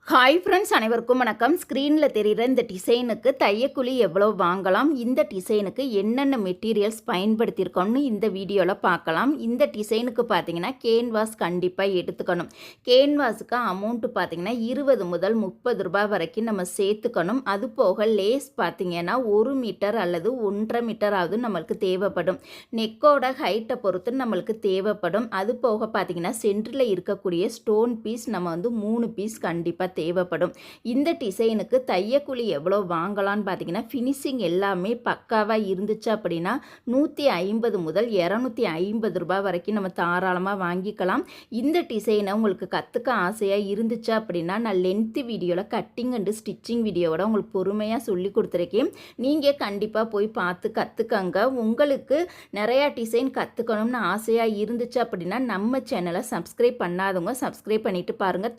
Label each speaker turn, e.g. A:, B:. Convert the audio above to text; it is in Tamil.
A: ஹாய் ஃப்ரெண்ட்ஸ், அனைவருக்கும் வணக்கம். ஸ்க்ரீனில் தெரிகிற இந்த டிசைனுக்கு தையக்கூலி எவ்வளோ வாங்கலாம், இந்த டிசைனுக்கு என்னென்ன மெட்டீரியல்ஸ் பயன்படுத்தியிருக்கோம்னு இந்த வீடியோவில் பார்க்கலாம். இந்த டிசைனுக்கு பார்த்தீங்கன்னா கேன்வாஸ் கண்டிப்பாக எடுத்துக்கணும். கேன்வாஸுக்கு அமௌண்ட்டு பார்த்தீங்கன்னா 20 முதல் 30 ரூபாய் வரைக்கும் நம்ம சேர்த்துக்கணும். அது போக லேஸ் பார்த்தீங்கன்னா 1 மீட்டர் அல்லது 1.5 மீட்டராவது நம்மளுக்கு தேவைப்படும். நெக்கோட ஹைட்டை பொறுத்து நம்மளுக்கு தேவைப்படும். அது போக பார்த்தீங்கன்னா சென்டரில் இருக்கக்கூடிய ஸ்டோன் பீஸ் நம்ம 3 பீஸ் கண்டிப்பாக தேவைப்படும். இந்த டிசைனுக்கு தையக்கூலி எவ்வளோ வாங்கலான்னு பார்த்தீங்கன்னா ஃபினிஷிங் எல்லாமே பக்காவாக இருந்துச்சு அப்படின்னா 150 முதல் 250 ரூபாய் வரைக்கும் நம்ம தாராளமாக வாங்கிக்கலாம். இந்த டிசைனை உங்களுக்கு கற்றுக்க ஆசையாக இருந்துச்சு அப்படின்னா நான் லென்த்து வீடியோவில் கட்டிங் அண்டு ஸ்டிச்சிங் வீடியோவோட உங்களுக்கு பொறுமையாக சொல்லி கொடுத்துருக்கேன். நீங்கள் கண்டிப்பாக போய் பார்த்து கற்றுக்கங்க. உங்களுக்கு நிறையா டிசைன் கற்றுக்கணும்னு ஆசையாக இருந்துச்சு அப்படின்னா நம்ம சேனலை சப்ஸ்கிரைப் பண்ணாதவங்க சப்ஸ்கிரைப் பண்ணிவிட்டு பாருங்கள்.